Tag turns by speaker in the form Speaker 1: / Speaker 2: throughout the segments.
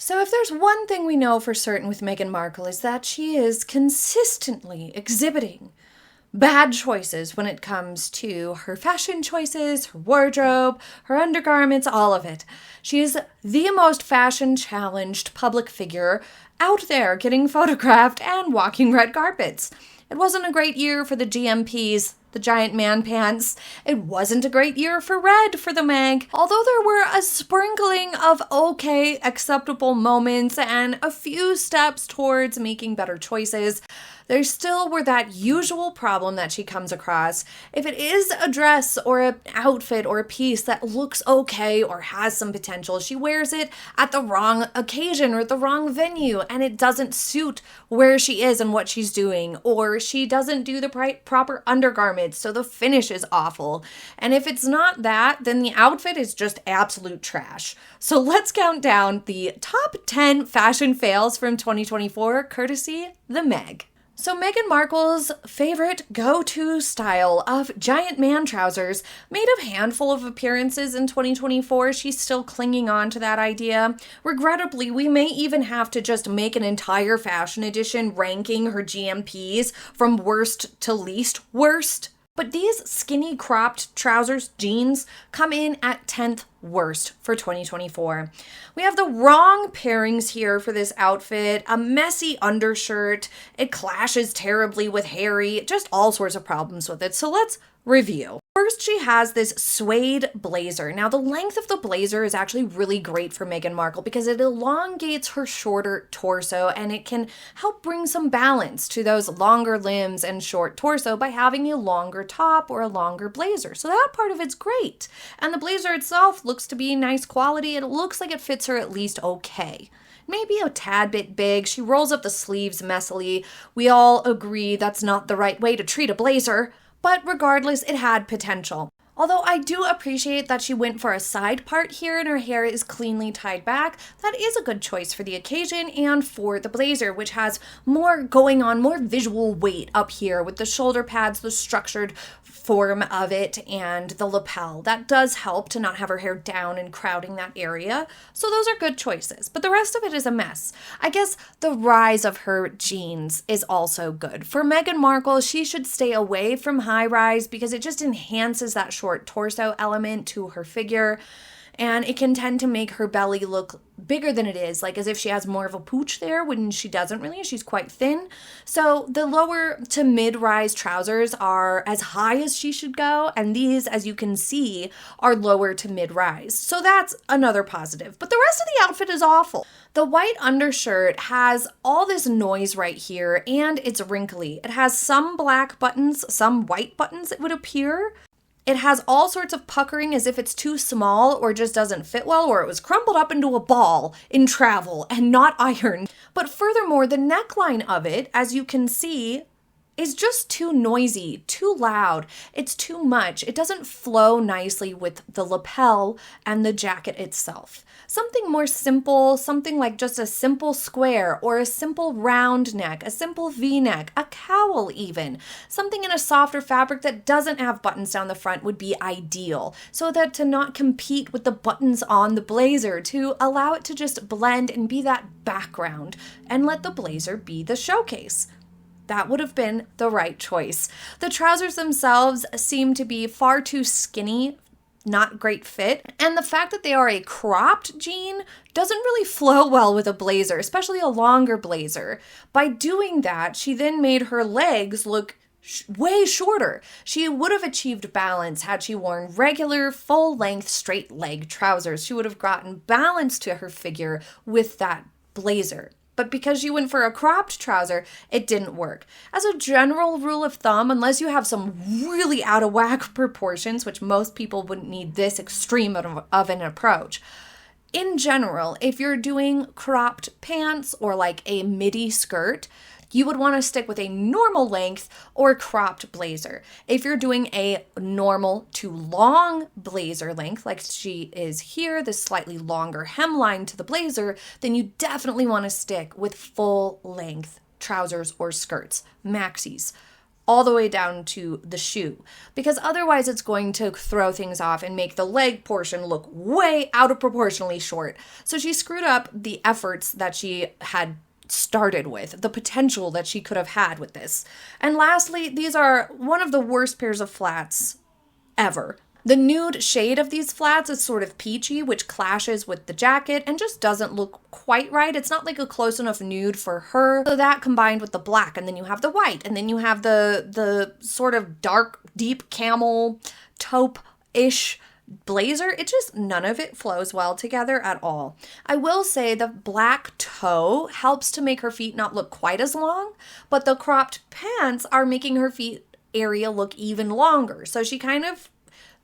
Speaker 1: So if there's one thing we know for certain with Meghan Markle is that she is consistently exhibiting bad choices when it comes to her fashion choices, her wardrobe, her undergarments, all of it. She is the most fashion-challenged public figure out there getting photographed and walking red carpets. It wasn't a great year for the GMPs, the giant man pants. It wasn't a great year for red for the Meg. Although there were a sprinkling of okay, acceptable moments and a few steps towards making better choices, there still were that usual problem that she comes across. If it is a dress or an outfit or a piece that looks okay or has some potential, she wears it at the wrong occasion or the wrong venue and it doesn't suit where she is and what she's doing, or she doesn't do the proper undergarments, so the finish is awful. And if it's not that, then the outfit is just absolute trash. So let's count down the top 10 fashion fails from 2024, courtesy the Meg. So Meghan Markle's favorite go-to style of giant man trousers made a handful of appearances in 2024. She's still clinging on to that idea. Regrettably, we may even have to just make an entire fashion edition ranking her GMPs from worst to least worst. But these skinny cropped trousers, jeans, come in at 10th worst for 2024. We have the wrong pairings here for this outfit, a messy undershirt, it clashes terribly with Harry, just all sorts of problems with it. So let's review. First, she has this suede blazer. Now, the length of the blazer is actually really great for Meghan Markle because it elongates her shorter torso and it can help bring some balance to those longer limbs and short torso by having a longer top or a longer blazer. So that part of it's great. And the blazer itself looks to be nice quality. It looks like it fits her at least okay. Maybe a tad bit big. She rolls up the sleeves messily. We all agree that's not the right way to treat a blazer. But regardless, it had potential. Although I do appreciate that she went for a side part here and her hair is cleanly tied back, that is a good choice for the occasion and for the blazer, which has more going on, more visual weight up here with the shoulder pads, the structured form of it, and the lapel. That does help to not have her hair down and crowding that area. So those are good choices, but the rest of it is a mess. I guess the rise of her jeans is also good. For Meghan Markle, she should stay away from high rise because it just enhances that short torso element to her figure, and it can tend to make her belly look bigger than it is, like as if she has more of a pooch there when she doesn't really. She's quite thin. So the lower to mid-rise trousers are as high as she should go, and these, as you can see, are lower to mid-rise. So that's another positive. But the rest of the outfit is awful. The white undershirt has all this noise right here, and it's wrinkly. It has some black buttons, some white buttons, it would appear. It has all sorts of puckering as if it's too small or just doesn't fit well, or it was crumpled up into a ball in travel and not ironed. But furthermore, the neckline of it, as you can see, is just too noisy, too loud. It's too much. It doesn't flow nicely with the lapel and the jacket itself. Something more simple, something like just a simple square or a simple round neck, a simple V-neck, a cowl even. Something in a softer fabric that doesn't have buttons down the front would be ideal, so that to not compete with the buttons on the blazer, to allow it to just blend and be that background and let the blazer be the showcase. That would have been the right choice. The trousers themselves seem to be far too skinny, not great fit, and the fact that they are a cropped jean doesn't really flow well with a blazer, especially a longer blazer. By doing that, she then made her legs look way shorter. She would have achieved balance had she worn regular, full-length, straight leg trousers. She would have gotten balance to her figure with that blazer. But because she went for a cropped trouser, it didn't work. As a general rule of thumb, unless you have some really out of whack proportions, which most people wouldn't need this extreme of an approach, in general, if you're doing cropped pants or like a midi skirt, you would want to stick with a normal length or cropped blazer. If you're doing a normal to long blazer length, like she is here, this slightly longer hemline to the blazer, then you definitely want to stick with full length trousers or skirts, maxis. all the way down to the shoe, because otherwise it's going to throw things off and make the leg portion look way out of proportionally short. So she screwed up the efforts that she had started with, the potential that she could have had with this. And lastly, these are one of the worst pairs of flats ever. The nude shade of these flats is sort of peachy, which clashes with the jacket and just doesn't look quite right. It's not like a close enough nude for her. So that combined with the black, and then you have the white, and then you have the sort of dark, deep camel taupe-ish blazer, it just, none of it flows well together at all. I will say the black toe helps to make her feet not look quite as long, but the cropped pants are making her feet area look even longer. So she kind of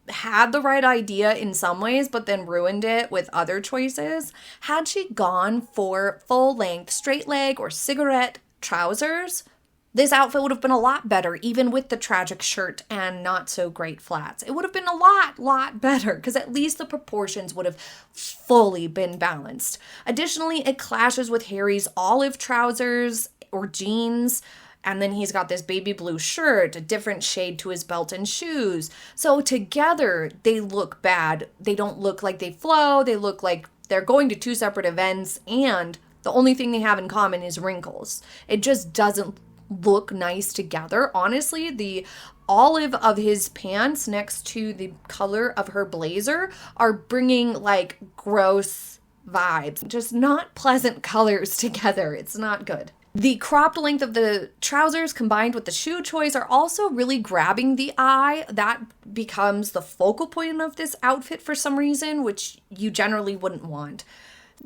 Speaker 1: had the right idea in some ways, but then ruined it with other choices. Had she gone for full length, straight leg or cigarette trousers, this outfit would have been a lot better, even with the tragic shirt and not so great flats. It would have been a lot better, because at least the proportions would have fully been balanced. Additionally, it clashes with Harry's olive trousers or jeans. And then he's got this baby blue shirt, a different shade to his belt and shoes. So together, they look bad. They don't look like they flow. They look like they're going to two separate events. And the only thing they have in common is wrinkles. It just doesn't look nice together. Honestly, the olive of his pants next to the color of her blazer are bringing like gross vibes. Just not pleasant colors together. It's not good. The cropped length of the trousers combined with the shoe choice are also really grabbing the eye. That becomes the focal point of this outfit for some reason, which you generally wouldn't want.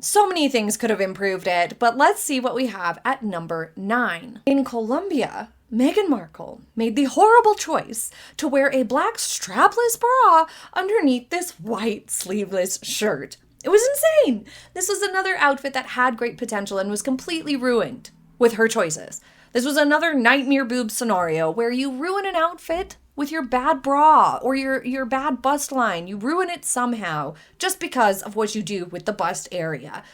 Speaker 1: So many things could have improved it, but let's see what we have at number 9. In Colombia, Meghan Markle made the horrible choice to wear a black strapless bra underneath this white sleeveless shirt. It was insane. This was another outfit that had great potential and was completely ruined with her choices. This was another nightmare boob scenario where you ruin an outfit with your bad bra or your bad bust line. You ruin it somehow just because of what you do with the bust area.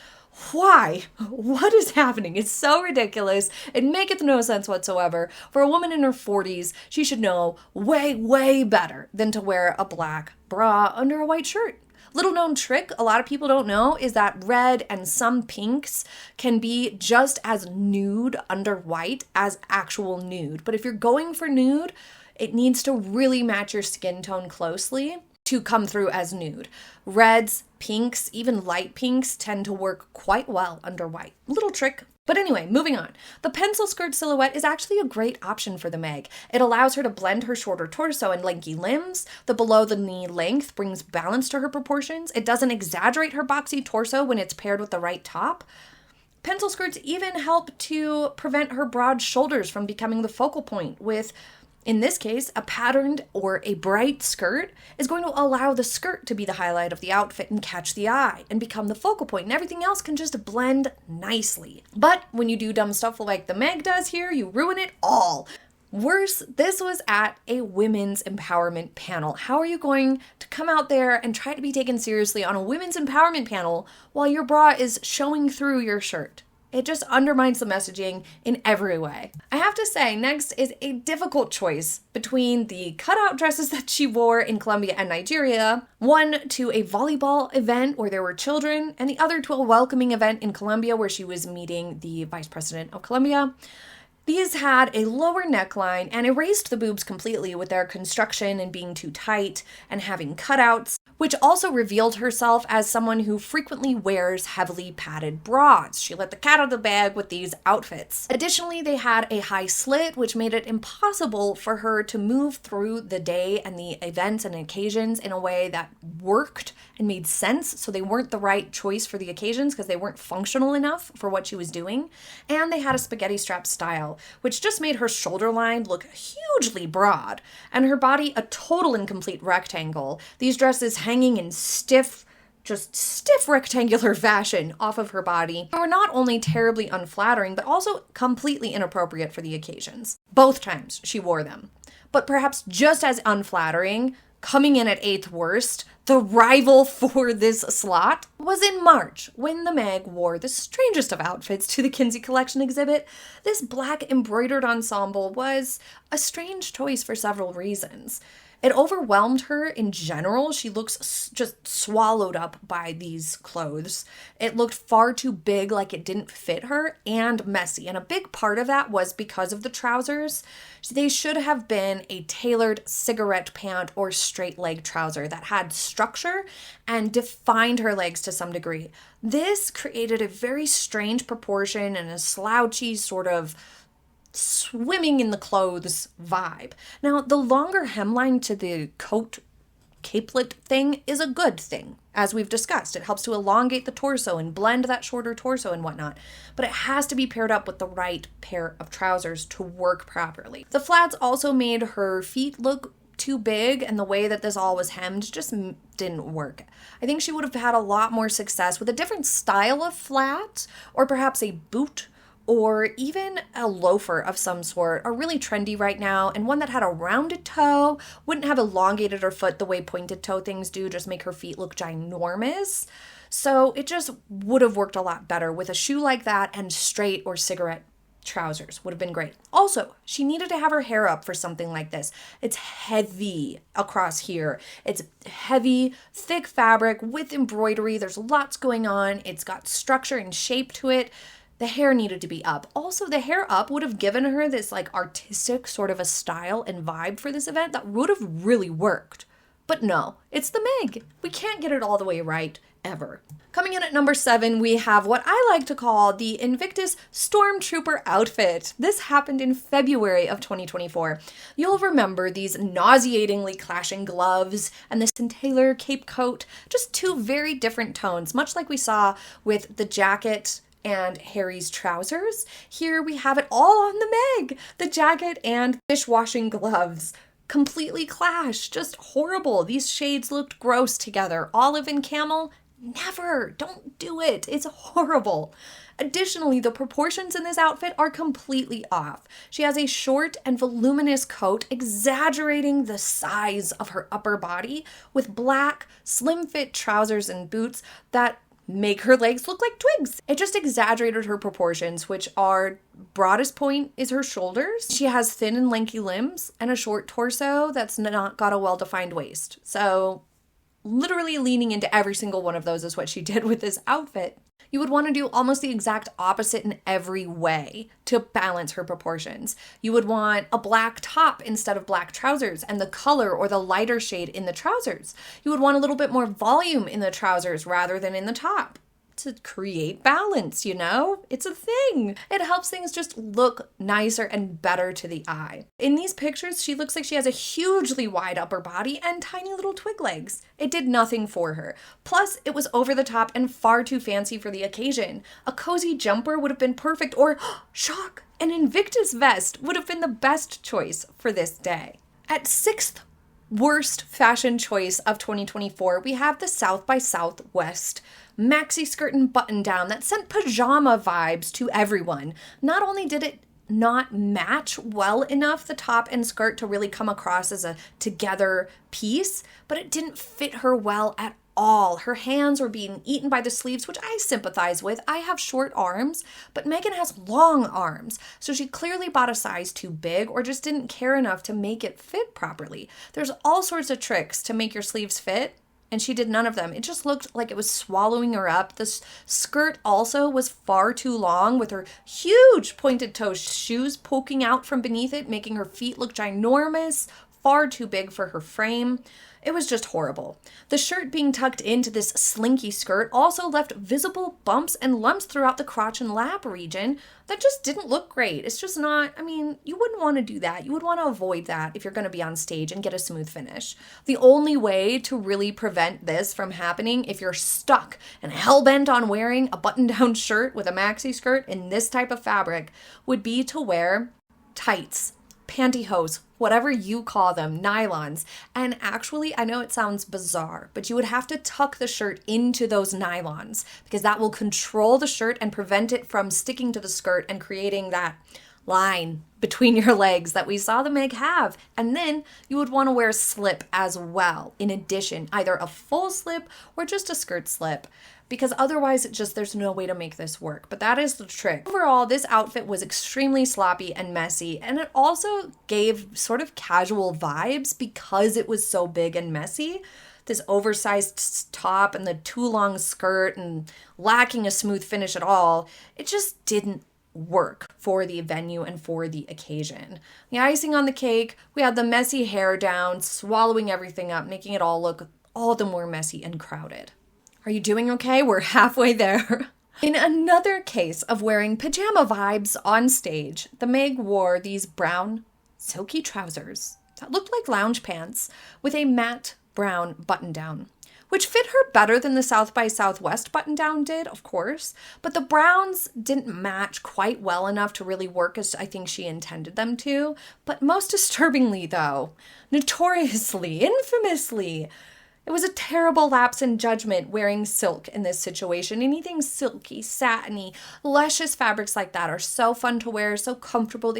Speaker 1: Why? What is happening? It's so ridiculous. It maketh no sense whatsoever. For a woman in her 40s, she should know way better than to wear a black bra under a white shirt. Little known trick a lot of people don't know is that red and some pinks can be just as nude under white as actual nude. But if you're going for nude, it needs to really match your skin tone closely to come through as nude. Reds, pinks, even light pinks tend to work quite well under white. Little trick. But anyway, moving on. The pencil skirt silhouette is actually a great option for the Meg. It allows her to blend her shorter torso and lanky limbs. The below the knee length brings balance to her proportions. It doesn't exaggerate her boxy torso when it's paired with the right top. Pencil skirts even help to prevent her broad shoulders from becoming the focal point with, in this case, a patterned or a bright skirt is going to allow the skirt to be the highlight of the outfit and catch the eye and become the focal point, and everything else can just blend nicely. But when you do dumb stuff like the Meg does here, you ruin it all. Worse, this was at a women's empowerment panel. How are you going to come out there and try to be taken seriously on a women's empowerment panel while your bra is showing through your shirt? It just undermines the messaging in every way. I have to say, next is a difficult choice between the cutout dresses that she wore in Colombia and Nigeria, one to a volleyball event where there were children, and the other to a welcoming event in Colombia where she was meeting the vice president of Colombia. These had a lower neckline and erased the boobs completely with their construction and being too tight and having cutouts, which also revealed herself as someone who frequently wears heavily padded bras. She let the cat out of the bag with these outfits. Additionally, they had a high slit, which made it impossible for her to move through the day and the events and occasions in a way that worked and made sense. So they weren't the right choice for the occasions because they weren't functional enough for what she was doing. And they had a spaghetti strap style, which just made her shoulder line look hugely broad and her body a total incomplete rectangle. These dresses hanging in stiff rectangular fashion off of her body. They were not only terribly unflattering, but also completely inappropriate for the occasions. Both times she wore them. But perhaps just as unflattering, Coming in at 8th worst, the rival for this slot was in March, when the Meg wore the strangest of outfits to the Kinsey Collection exhibit. This black embroidered ensemble was a strange choice for several reasons. It overwhelmed her in general. She looks just swallowed up by these clothes. It looked far too big, like it didn't fit her, and messy. And a big part of that was because of the trousers. They should have been a tailored cigarette pant or straight leg trouser that had structure and defined her legs to some degree. This created a very strange proportion and a slouchy sort of swimming in the clothes vibe. Now, the longer hemline to the coat capelet thing is a good thing, as we've discussed. It helps to elongate the torso and blend that shorter torso and whatnot, but it has to be paired up with the right pair of trousers to work properly. The flats also made her feet look too big, and the way that this all was hemmed just didn't work. I think she would have had a lot more success with a different style of flat, or perhaps a boot, or even a loafer of some sort, are really trendy right now, and one that had a rounded toe, wouldn't have elongated her foot the way pointed toe things do, just make her feet look ginormous. So it just would have worked a lot better with a shoe like that and straight or cigarette trousers would have been great. Also, she needed to have her hair up for something like this. It's heavy across here. It's heavy, thick fabric with embroidery. There's lots going on. It's got structure and shape to it. The hair needed to be up. Also, the hair up would have given her this like artistic sort of a style and vibe for this event that would have really worked. But no, it's the Meg. We can't get it all the way right, ever. Coming in at number 7, we have what I like to call the Invictus Stormtrooper outfit. This happened in February of 2024. You'll remember these nauseatingly clashing gloves and this Taylor cape coat, just two very different tones, much like we saw with the jacket and Harry's trousers. Here we have it all on the Meg. The jacket and dishwashing gloves completely clash. Just horrible. These shades looked gross together. Olive and camel, never. Don't do it. It's horrible. Additionally, the proportions in this outfit are completely off. She has a short and voluminous coat exaggerating the size of her upper body with black, slim-fit trousers and boots that make her legs look like twigs. It just exaggerated her proportions, which are broadest point is her shoulders. She has thin and lanky limbs and a short torso that's not got a well-defined waist. So literally leaning into every single one of those is what she did with this outfit. You would want to do almost the exact opposite in every way to balance her proportions. You would want a black top instead of black trousers and the color or the lighter shade in the trousers. You would want a little bit more volume in the trousers rather than in the top to create balance, you know? It's a thing. It helps things just look nicer and better to the eye. In these pictures, she looks like she has a hugely wide upper body and tiny little twig legs. It did nothing for her. Plus, it was over the top and far too fancy for the occasion. A cozy jumper would have been perfect, or, shock, an Invictus vest would have been the best choice for this day. At 6th worst fashion choice of 2024, we have the South by Southwest Maxi skirton button down that sent pajama vibes to everyone. Not only did it not match well enough the top and skirt to really come across as a together piece, but it didn't fit her well at all. Her hands were being eaten by the sleeves, which I sympathize with. I have short arms, but Meghan has long arms, so she clearly bought a size too big or just didn't care enough to make it fit properly. There's all sorts of tricks to make your sleeves fit, and she did none of them. It just looked like it was swallowing her up. The skirt also was far too long with her huge pointed toe shoes poking out from beneath it, making her feet look ginormous, far too big for her frame. It was just horrible. The shirt being tucked into this slinky skirt also left visible bumps and lumps throughout the crotch and lap region that just didn't look great. It's just not, you wouldn't want to do that. You would want to avoid that if you're going to be on stage and get a smooth finish. The only way to really prevent this from happening, if you're stuck and hell-bent on wearing a button-down shirt with a maxi skirt in this type of fabric, would be to wear tights, pantyhose, whatever you call them, nylons. And actually, I know it sounds bizarre, but you would have to tuck the shirt into those nylons because that will control the shirt and prevent it from sticking to the skirt and creating that line between your legs that we saw the Meg have. And then you would want to wear a slip as well. In addition, either a full slip or just a skirt slip, because otherwise there's no way to make this work. But that is the trick. Overall, this outfit was extremely sloppy and messy, and it also gave sort of casual vibes because it was so big and messy. This oversized top and the too long skirt and lacking a smooth finish at all, it just didn't work for the venue and for the occasion. The icing on the cake, we had the messy hair down, swallowing everything up, making it all look all the more messy and crowded. Are you doing okay? We're halfway there. In another case of wearing pajama vibes on stage, the Meg wore these brown, silky trousers that looked like lounge pants with a matte brown button-down, which fit her better than the South by Southwest button-down did, of course, but the browns didn't match quite well enough to really work as I think she intended them to. But most disturbingly, though, notoriously, infamously, it was a terrible lapse in judgment wearing silk in this situation. Anything silky, satiny, luscious fabrics like that are so fun to wear, so comfortable.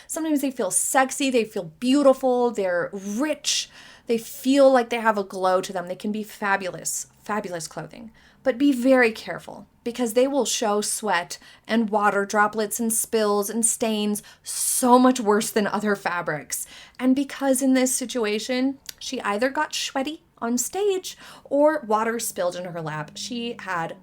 Speaker 1: Sometimes they feel sexy, they feel beautiful, they're rich, they feel like they have a glow to them. They can be fabulous, fabulous clothing. But be very careful, because they will show sweat and water droplets and spills and stains so much worse than other fabrics. And because in this situation, she either got sweaty on stage or water spilled in her lap, she had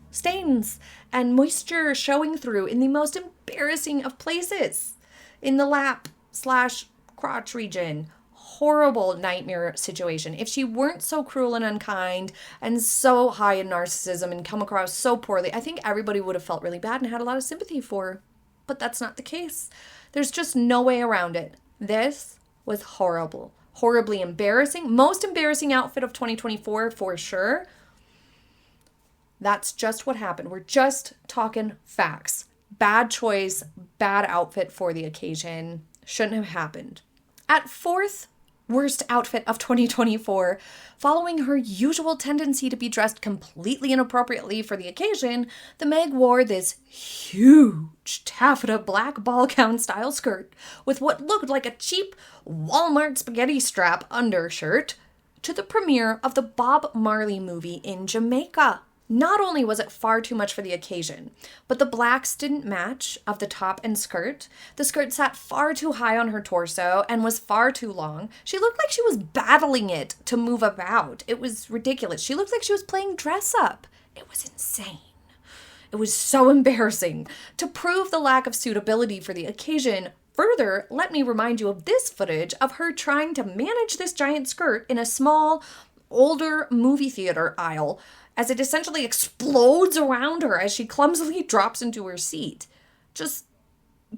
Speaker 1: stains and moisture showing through in the most embarrassing of places, in the lap/crotch region. Horrible nightmare situation. If she weren't so cruel and unkind and so high in narcissism and come across so poorly, I think everybody would have felt really bad and had a lot of sympathy for her. But that's not the case. There's just no way around it. This was horrible. Horribly embarrassing. Most embarrassing outfit of 2024 for sure. That's just what happened. We're just talking facts. Bad choice, bad outfit for the occasion. Shouldn't have happened. At fourth worst outfit of 2024, following her usual tendency to be dressed completely inappropriately for the occasion, the Meg wore this huge taffeta black ball gown style skirt with what looked like a cheap Walmart spaghetti strap undershirt to the premiere of the Bob Marley movie in Jamaica. Not only was it far too much for the occasion, but the blacks didn't match of the top and skirt. The skirt sat far too high on her torso and was far too long. She looked like she was battling it to move about. It was ridiculous. She looked like she was playing dress up. It was insane. It was so embarrassing. To prove the lack of suitability for the occasion, further, let me remind you of this footage of her trying to manage this giant skirt in a small, older movie theater aisle as it essentially explodes around her as she clumsily drops into her seat. Just,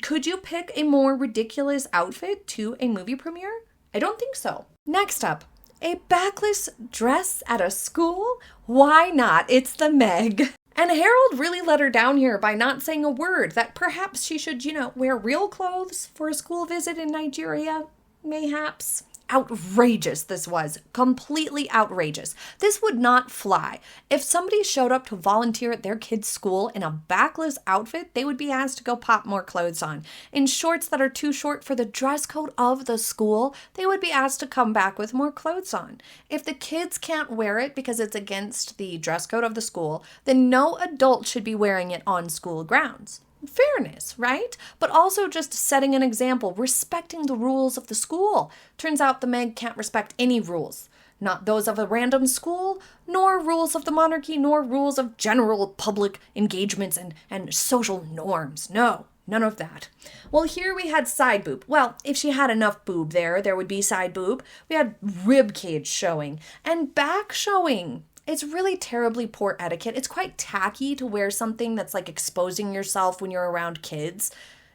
Speaker 1: could you pick a more ridiculous outfit to a movie premiere? I don't think so. Next up, a backless dress at a school? Why not? It's the Meg. And Harold really let her down here by not saying a word that perhaps she should, wear real clothes for a school visit in Nigeria, mayhaps. Outrageous this was. Completely outrageous. This would not fly. If somebody showed up to volunteer at their kid's school in a backless outfit, they would be asked to go pop more clothes on. In shorts that are too short for the dress code of the school, they would be asked to come back with more clothes on. If the kids can't wear it because it's against the dress code of the school, then no adult should be wearing it on school grounds. Fairness, right? But also just setting an example, respecting the rules of the school. Turns out the Meg can't respect any rules. Not those of a random school, nor rules of the monarchy, nor rules of general public engagements and social norms. No, none of that. Well, here we had side boob. Well, if she had enough boob there would be side boob. We had rib cage showing and back showing. It's really terribly poor etiquette. It's quite tacky to wear something that's like exposing yourself when you're around kids.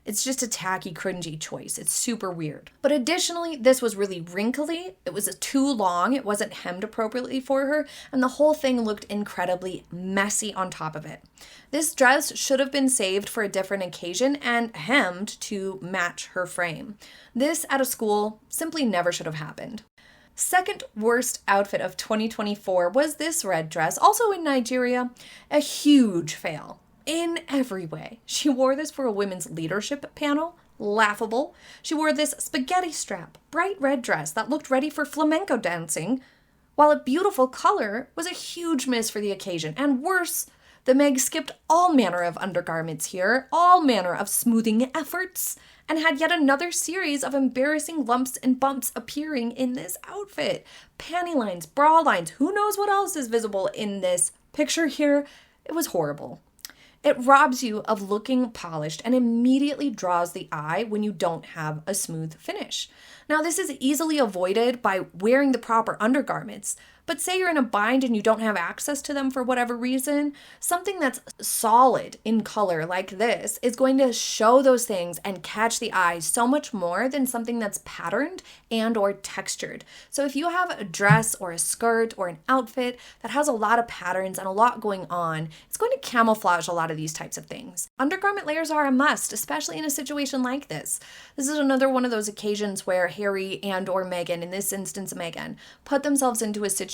Speaker 1: It's just a tacky, cringy choice. It's super weird. But additionally, this was really wrinkly. It was too long. It wasn't hemmed appropriately for her. And the whole thing looked incredibly messy on top of it. This dress should have been saved for a different occasion and hemmed to match her frame. This at a school simply never should have happened. Second worst outfit of 2024 was this red dress, also in Nigeria. A huge fail in every way. She wore this for a women's leadership panel. Laughable. She wore this spaghetti strap, bright red dress that looked ready for flamenco dancing, while a beautiful color was a huge miss for the occasion. And worse, the Meg skipped all manner of undergarments here, all manner of smoothing efforts, and had yet another series of embarrassing lumps and bumps appearing in this outfit. Panty lines, bra lines, who knows what else is visible in this picture here. It was horrible. It robs you of looking polished and immediately draws the eye when you don't have a smooth finish. Now, this is easily avoided by wearing the proper undergarments, but say you're in a bind and you don't have access to them for whatever reason, something that's solid in color like this is going to show those things and catch the eye so much more than something that's patterned and or textured. So if you have a dress or a skirt or an outfit that has a lot of patterns and a lot going on, it's going to camouflage a lot of these types of things. Undergarment layers are a must, especially in a situation like this. This is another one of those occasions where Harry and or Meghan, in this instance Meghan, put themselves into a situation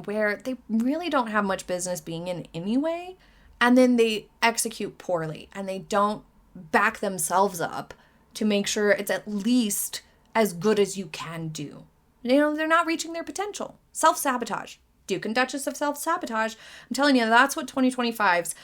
Speaker 1: where they really don't have much business being in anyway, and then they execute poorly and they don't back themselves up to make sure it's at least as good as you can do. You know, they're not reaching their potential. Self-sabotage. Duke and Duchess of self-sabotage. I'm telling you, that's what 2025's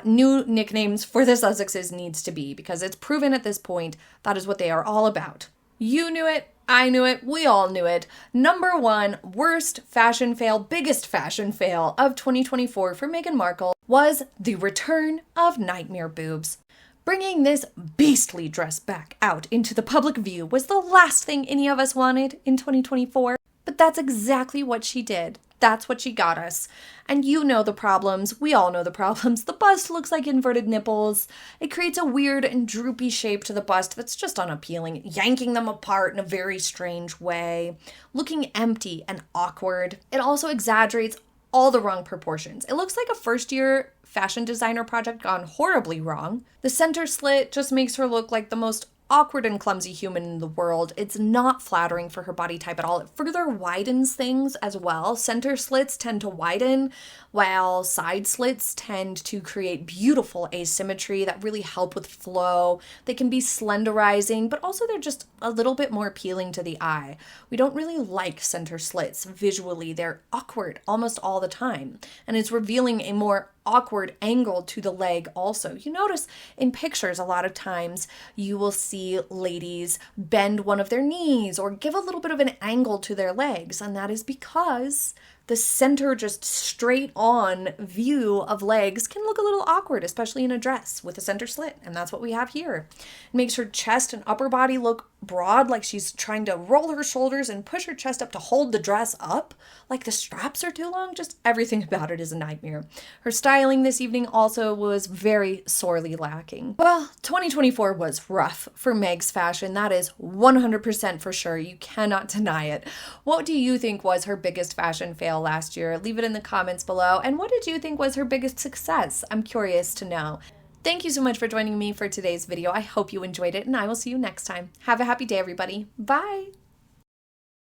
Speaker 1: new nicknames for the Sussexes needs to be, because it's proven at this point that is what they are all about. You knew it. I knew it. We all knew it. Number one worst fashion fail, biggest fashion fail of 2024 for Meghan Markle was the return of nightmare boobs. Bringing this beastly dress back out into the public view was the last thing any of us wanted in 2024, but that's exactly what she did. That's what she got us. And you know the problems. We all know the problems. The bust looks like inverted nipples. It creates a weird and droopy shape to the bust that's just unappealing, yanking them apart in a very strange way, looking empty and awkward. It also exaggerates all the wrong proportions. It looks like a first-year fashion designer project gone horribly wrong. The center slit just makes her look like the most awkward and clumsy human in the world. It's not flattering for her body type at all. It further widens things as well. Center slits tend to widen, while side slits tend to create beautiful asymmetry that really help with flow. They can be slenderizing, but also they're just a little bit more appealing to the eye. We don't really like center slits visually. They're awkward almost all the time, and it's revealing a more awkward angle to the leg also. You notice in pictures a lot of times you will see ladies bend one of their knees or give a little bit of an angle to their legs, and that is because the center, just straight on view of legs can look a little awkward, especially in a dress with a center slit. And that's what we have here. It makes her chest and upper body look broad, like she's trying to roll her shoulders and push her chest up to hold the dress up, like the straps are too long. Just everything about it is a nightmare. Her styling this evening also was very sorely lacking. Well, 2024 was rough for Meg's fashion. That is 100% for sure. You cannot deny it. What do you think was her biggest fashion fail last year? Leave it in the comments below. And what did you think was her biggest success? I'm curious to know. Thank you so much for joining me for today's video. I hope you enjoyed it, and I will see you next time. Have a happy day, everybody. Bye.